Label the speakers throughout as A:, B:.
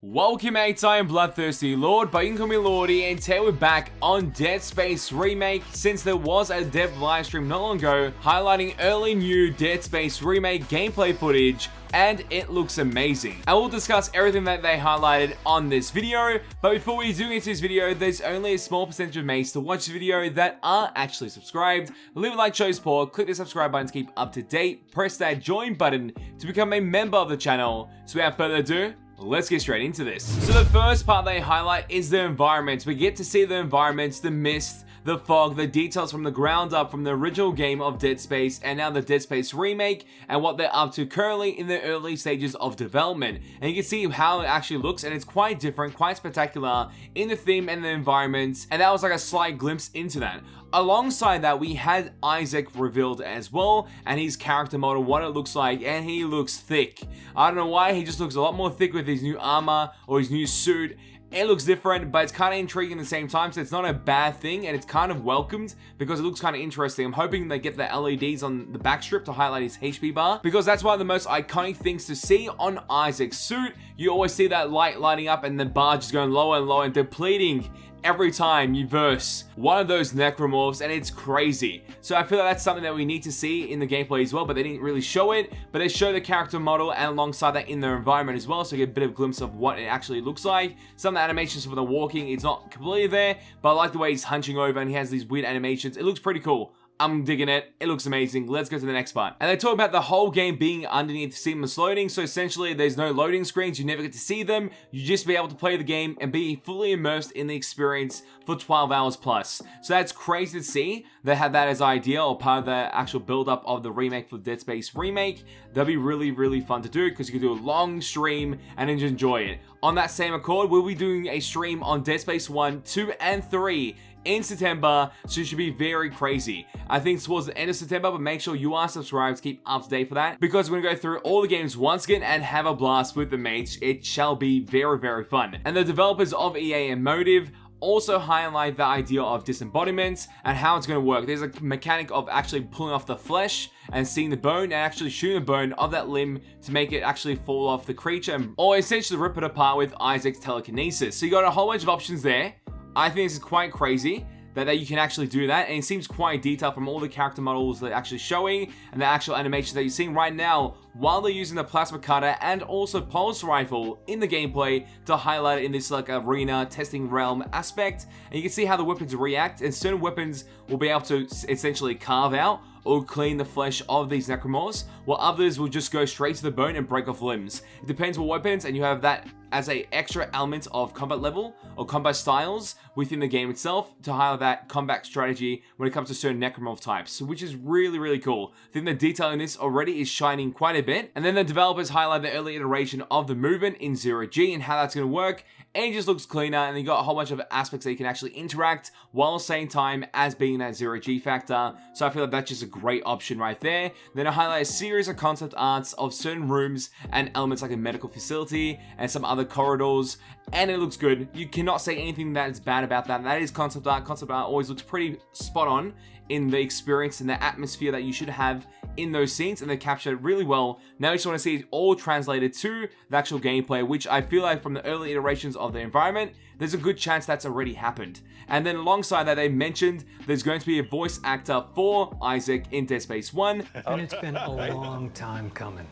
A: Welcome mates, I am BloodThirstyLord, but you can call me Lordy, and today we're back on Dead Space Remake, since there was a dev livestream not long ago highlighting early new Dead Space Remake gameplay footage, and it looks amazing. I will discuss everything that they highlighted on this video, but before we do get into this video, there's only a small percentage of mates to watch the video that are actually subscribed. Leave a like, show support, click the subscribe button to keep up to date, press that join button to become a member of the channel. So without further ado, let's get straight into this. So the first part they highlight is the environment. We get to see the environments, the mist, the fog, the details from the ground up from the original game of Dead Space and now the Dead Space Remake, and what they're up to currently in the early stages of development. And you can see how it actually looks, and it's quite different, quite spectacular in the theme and the environments, and that was like a slight glimpse into that. Alongside that, we had Isaac revealed as well, and his character model, what it looks like, and he looks thick. I don't know why, he just looks a lot more thick with his new armor or his new suit. It looks different, but it's kind of intriguing at the same time, so it's not a bad thing, and it's kind of welcomed because it looks kind of interesting. I'm hoping they get the LEDs on the back strip to highlight his HP bar, because that's one of the most iconic things to see on Isaac's suit. You always see that light lighting up and the bar just going lower and lower and depleting every time you verse one of those necromorphs, and it's crazy. So I feel like that's something that we need to see in the gameplay as well, but they didn't really show it, but they show the character model and alongside that in their environment as well, so you get a bit of a glimpse of what it actually looks like. Some of the animations for the walking, it's not completely there, but I like the way he's hunching over and he has these weird animations. It looks pretty cool. I'm digging it. It looks amazing. Let's go to the next part. And they talk about the whole game being underneath seamless loading. So essentially, there's no loading screens. You never get to see them. You just be able to play the game and be fully immersed in the experience for 12 hours plus. So that's crazy to see. They had that as idea or part of the actual build-up of the remake for Dead Space Remake. That'd be really, really fun to do because you can do a long stream and enjoy it. On that same accord, we'll be doing a stream on Dead Space 1, 2, and 3 in September, so it should be very crazy. I think it's towards the end of September, but make sure you are subscribed to keep up to date for that, because we're going to go through all the games once again and have a blast with the mates. It shall be very, very fun. And the developers of EA and Motive also highlight the idea of disembodiment and how it's going to work. There's a mechanic of actually pulling off the flesh and seeing the bone and actually shooting the bone of that limb to make it actually fall off the creature, or essentially rip it apart with Isaac's telekinesis. So you got a whole bunch of options there. I think this is quite crazy that you can actually do that, and it seems quite detailed from all the character models they're actually showing and the actual animations that you're seeing right now, while they're using the plasma cutter and also pulse rifle in the gameplay to highlight it in this like arena testing realm aspect. And you can see how the weapons react, and certain weapons will be able to essentially carve out or clean the flesh of these necromorphs, while others will just go straight to the bone and break off limbs. It depends what weapons, and you have that as a extra element of combat level or combat styles within the game itself to highlight that combat strategy when it comes to certain necromorph types, which is really, really cool. I think the detail in this already is shining quite a bit. And then the developers highlight the early iteration of the movement in 0G and how that's going to work, and it just looks cleaner, and you got a whole bunch of aspects that you can actually interact while at the same time as being that 0G factor. So I feel like that's just a great option right there. Then I highlight a series of concept arts of certain rooms and elements like a medical facility and some other corridors, and it looks good. You cannot say anything that is bad about that. That is concept art. Concept art always looks pretty spot on in the experience and the atmosphere that you should have in those scenes, and they capture it really well. Now you just want to see it all translated to the actual gameplay, which I feel like from the early iterations of the environment, there's a good chance that's already happened. And then alongside that, they mentioned there's going to be a voice actor for Isaac in Dead Space 1.
B: And it's been a long time coming.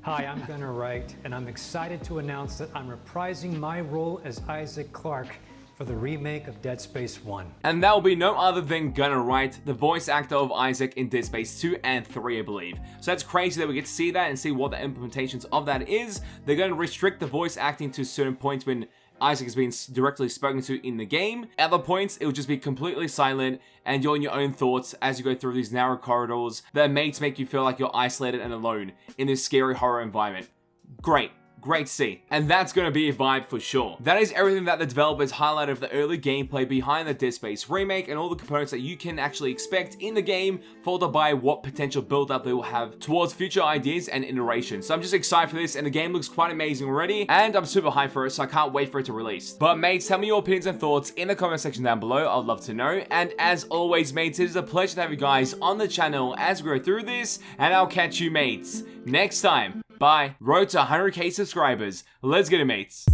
B: Hi, I'm Gunnar Wright, and I'm excited to announce that I'm reprising my role as Isaac Clarke for the remake of Dead Space 1.
A: And that will be no other than Gunnar Wright, the voice actor of Isaac in Dead Space 2 and 3, I believe. So that's crazy that we get to see that and see what the implementations of that is. They're going to restrict the voice acting to certain points when Isaac is being directly spoken to in the game. At other points, it will just be completely silent and you're in your own thoughts as you go through these narrow corridors that are made to make you feel like you're isolated and alone in this scary horror environment. Great. Great to see. And that's going to be a vibe for sure. That is everything that the developers highlighted of the early gameplay behind the Dead Space Remake and all the components that you can actually expect in the game, followed by what potential build-up they will have towards future ideas and iterations. So I'm just excited for this, and the game looks quite amazing already, and I'm super hyped for it, so I can't wait for it to release. But mates, tell me your opinions and thoughts in the comment section down below. I'd love to know. And as always, mates, it is a pleasure to have you guys on the channel as we go through this, and I'll catch you mates next time. Bye. Road to 100k subscribers. Let's get it, mates.